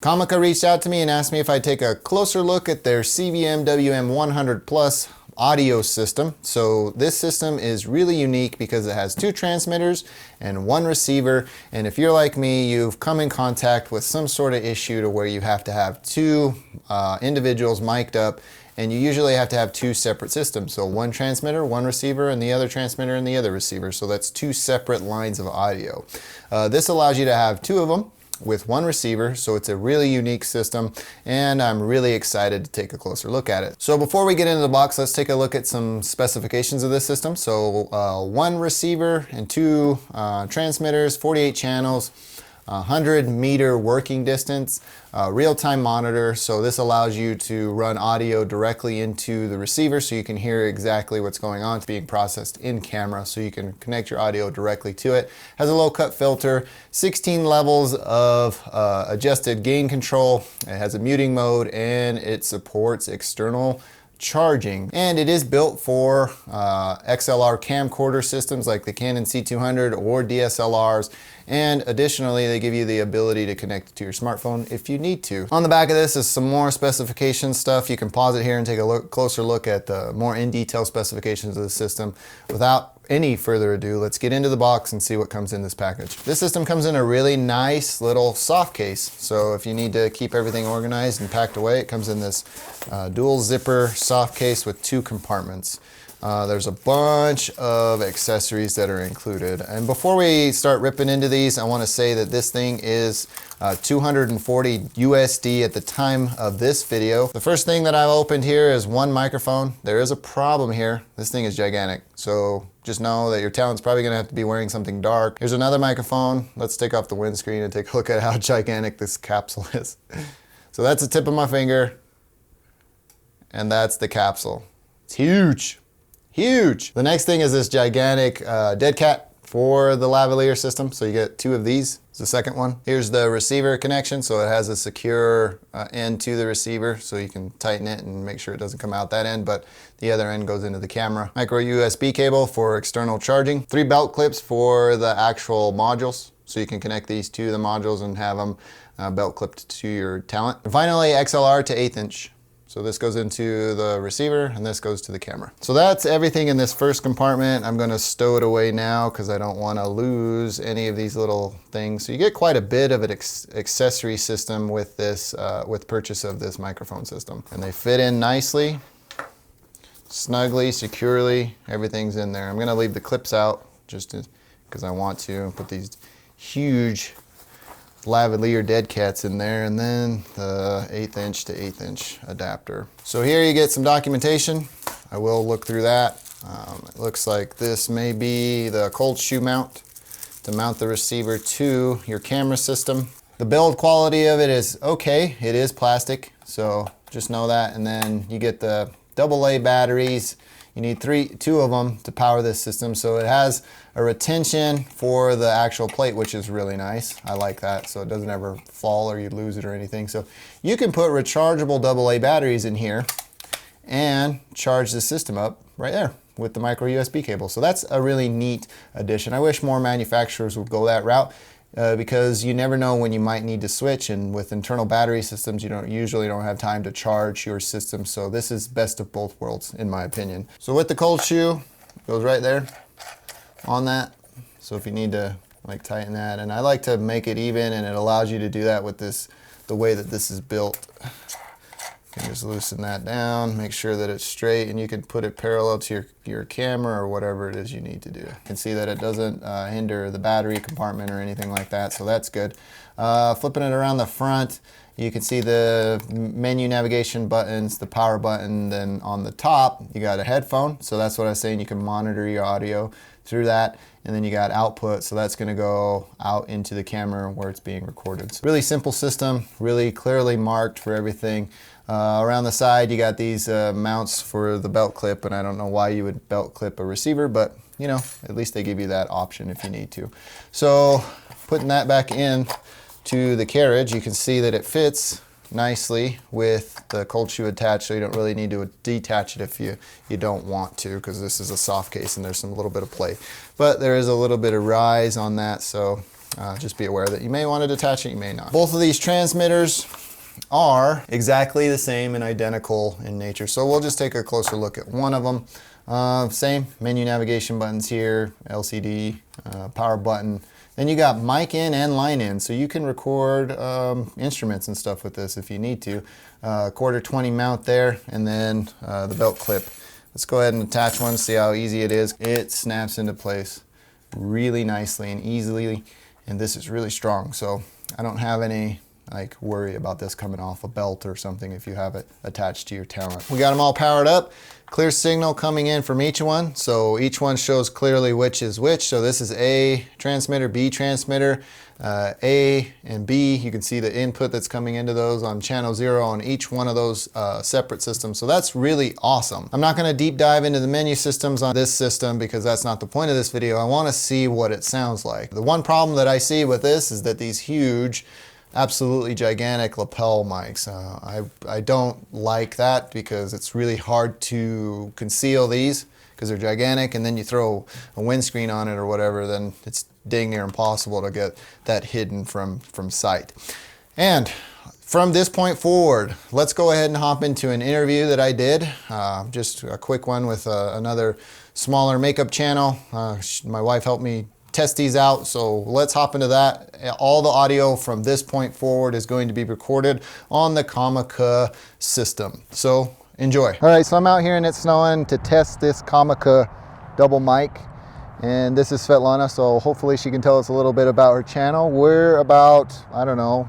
Comica reached out to me and asked me if I'd take a closer look at their CMV-WM100 Plus audio system. So this system is really unique because it has 2 transmitters and 1 receiver. And if you're like me, you've come in contact with some sort of issue to where you have to have 2 individuals mic'd up, and you usually have to have 2 separate systems. So 1 transmitter, 1 receiver, and the other transmitter and the other receiver. So that's 2 separate lines of audio. This allows you to have 2 of them with 1 receiver, so it's a really unique system, and I'm really excited to take a closer look at it. So before we get into the box, let's take a look at some specifications of this system. So 1 receiver and 2 transmitters, 48 channels, 100-meter working distance, real-time monitor. So this allows you to run audio directly into the receiver so you can hear exactly what's going on. It's being processed in camera, so you can connect your audio directly to it. Has a low-cut filter, 16 levels of adjusted gain control. It has a muting mode, and it supports external charging, and it is built for XLR camcorder systems like the Canon C200 or DSLRs, and additionally they give you the ability to connect it to your smartphone if you need to. On the back of this is some more specification stuff. You can pause it here and take a closer look at the more in-detail specifications of the system. Without any further ado, let's get into the box and see what comes in this package. This system comes in a really nice little soft case, so if you need to keep everything organized and packed away, it comes in this dual zipper soft case with 2 compartments. There's a bunch of accessories that are included. And before we start ripping into these, I want to say that this thing is $240 USD at the time of this video. The first thing that I've opened here is 1 microphone. There is a problem here. This thing is gigantic. So just know that your talent's probably going to have to be wearing something dark. Here's another microphone. Let's take off the windscreen and take a look at how gigantic this capsule is. So that's the tip of my finger. And that's the capsule. It's huge. Huge. The next thing is this gigantic dead cat for the lavalier system. So you get 2 of these. It's the second one. Here's the receiver connection. So it has a secure end to the receiver, so you can tighten it and make sure it doesn't come out that end, but the other end goes into the camera. Micro USB cable for external charging. 3 belt clips for the actual modules. So you can connect these to the modules and have them belt clipped to your talent. And finally, XLR to 1/8 inch. So this goes into the receiver and this goes to the camera. So that's everything in this first compartment. I'm going to stow it away now because I don't want to lose any of these little things. So you get quite a bit of an accessory system with this, with purchase of this microphone system. And they fit in nicely, snugly, securely. Everything's in there. I'm going to leave the clips out just because I want to put these huge lavalier dead cats in there, and then the 1/8 inch to 1/8 inch adapter. So here you get some documentation. I will look through that. It looks like this may be the cold shoe mount to mount the receiver to your camera system. The build quality of it is okay. It is plastic, so just know that. And then you get the AA batteries. You need 2 of them to power this system. So it has a retention for the actual plate, which is really nice. I like that, so it doesn't ever fall or you lose it or anything. So you can put rechargeable AA batteries in here and charge the system up right there with the micro USB cable. So that's a really neat addition. I wish more manufacturers would go that route. Because you never know when you might need to switch, and with internal battery systems you usually don't have time to charge your system. So this is best of both worlds in my opinion. So with the cold shoe, it goes right there on that. So if you need to like tighten that, and I like to make it even, and it allows you to do that with this, the way that this is built. You can just loosen that down, make sure that it's straight, and you can put it parallel to your camera or whatever it is you need to do. You can see that it doesn't hinder the battery compartment or anything like that, so that's good. Flipping it around the front, you can see the menu navigation buttons, the power button, then on the top you got a headphone, so that's what I was saying, you can monitor your audio through that. And then you got output, so that's going to go out into the camera where it's being recorded. So really simple system, really clearly marked for everything. Around the side you got these mounts for the belt clip, and I don't know why you would belt clip a receiver, but you know, at least they give you that option if you need to. So putting that back in to the carriage, you can see that it fits nicely with the cold shoe attached, so you don't really need to detach it if you don't want to, because this is a soft case and there's some little bit of play. But there is a little bit of rise on that, so just be aware that you may want to detach it, you may not. Both of these transmitters are exactly the same and identical in nature. So we'll just take a closer look at one of them. Same menu navigation buttons here, LCD, power button. Then you got mic in and line in, so you can record instruments and stuff with this if you need to. Quarter 20 mount there, and then the belt clip. Let's go ahead and attach one, see how easy it is. It snaps into place really nicely and easily, and this is really strong, so I don't have any worry about this coming off a belt or something if you have it attached to your talent. We got them all powered up. Clear signal coming in from each one, so each one shows clearly which is which. So this is A transmitter, B transmitter, A and B. You can see the input that's coming into those on channel 0 on each one of those separate systems. So that's really awesome. I'm not going to deep dive into the menu systems on this system because that's not the point of this video. I want to see what it sounds like. The one problem that I see with this is that these huge, absolutely gigantic lapel mics. I don't like that because it's really hard to conceal these because they're gigantic, and then you throw a windscreen on it or whatever, then it's dang near impossible to get that hidden from sight. And from this point forward, let's go ahead and hop into an interview that I did. Just a quick one with another smaller makeup channel. My wife helped me test these out, so let's hop into that. All the audio from this point forward is going to be recorded on the Comica system, so enjoy. All right, so I'm out here and it's snowing to test this Comica double mic, and this is Svetlana, so hopefully she can tell us a little bit about her channel. We're about, I don't know,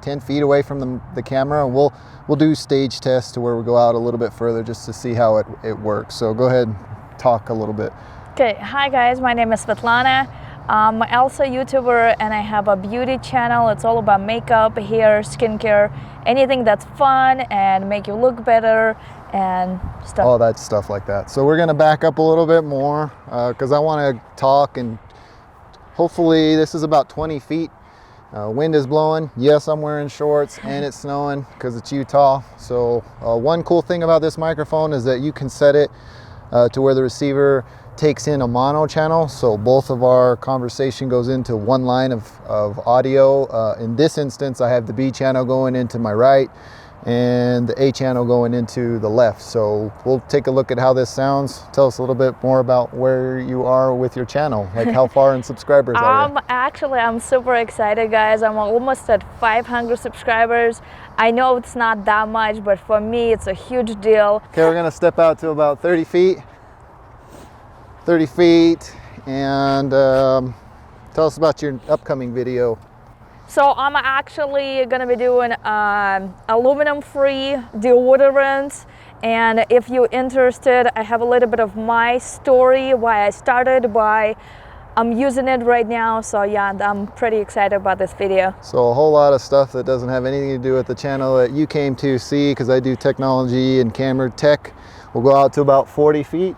10 feet away from the camera, and we'll do stage tests to where we go out a little bit further just to see how it works. So go ahead and talk a little bit. Okay, hi guys, my name is Svetlana. I'm also a YouTuber and I have a beauty channel. It's all about makeup, hair, skincare, anything that's fun and make you look better and stuff. All that stuff like that. So we're gonna back up a little bit more because I want to talk, and hopefully this is about 20 feet. Wind is blowing. Yes, I'm wearing shorts and it's snowing because it's Utah. So one cool thing about this microphone is that you can set it to where the receiver takes in a mono channel, so both of our conversation goes into one line of audio. In this instance, I have the B channel going into my right and the A channel going into the left. So we'll take a look at how this sounds. Tell us a little bit more about where you are with your channel, like how far in subscribers are you? Actually, I'm super excited, guys. I'm almost at 500 subscribers. I know it's not that much, but for me, it's a huge deal. Okay, we're gonna step out to about 30 feet. 30 feet, and tell us about your upcoming video. So I'm actually gonna be doing aluminum-free deodorants, and if you're interested, I have a little bit of my story, why I started, why I'm using it right now. So yeah, I'm pretty excited about this video. So a whole lot of stuff that doesn't have anything to do with the channel that you came to see, because I do technology and camera tech. We'll go out to about 40 feet.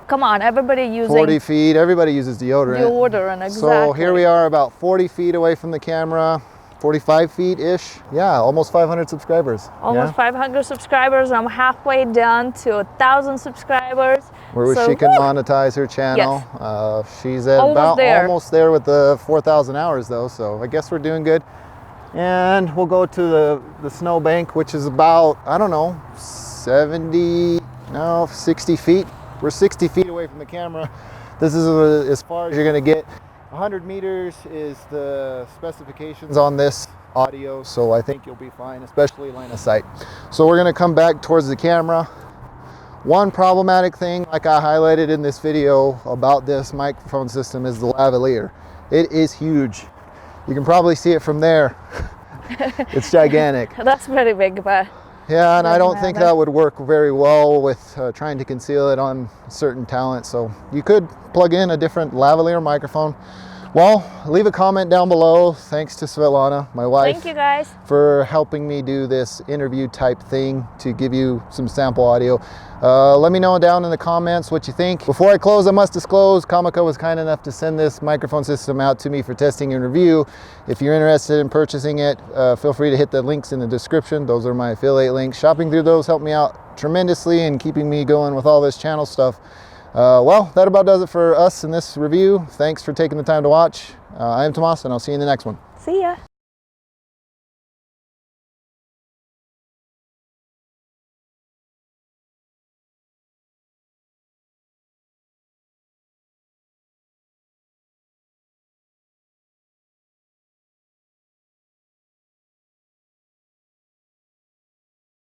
Come on, everybody using 40 feet, everybody uses deodorant. Deodorant, exactly. So here we are about 40 feet away from the camera, 45 feet-ish. Yeah, almost 500 subscribers. Almost 500 subscribers. I'm halfway down to 1,000 subscribers. Where she can monetize her channel. Yes. She's at almost there with the 4,000 hours though, so I guess we're doing good. And we'll go to the snow bank, which is about, I don't know, 60 feet. We're 60 feet away from the camera. This is as far as you're gonna get. 100 meters is the specifications on this audio, so I think you'll be fine, especially line of sight. So we're gonna come back towards the camera. One problematic thing, like I highlighted in this video about this microphone system, is the lavalier. It is huge. You can probably see it from there. It's gigantic. That's pretty big, but yeah, and I don't think that would work very well with trying to conceal it on certain talent. So you could plug in a different lavalier microphone. Well, leave a comment down below. Thanks to Svetlana, my wife. Thank you guys for helping me do this interview type thing to give you some sample audio. Let me know down in the comments what you think. Before I close, I must disclose, Comica was kind enough to send this microphone system out to me for testing and review. If you're interested in purchasing it, feel free to hit the links in the description. Those are my affiliate links. Shopping through those helped me out tremendously in keeping me going with all this channel stuff. Well, that about does it for us in this review. Thanks for taking the time to watch. I am Tomas, and I'll see you in the next one. See ya.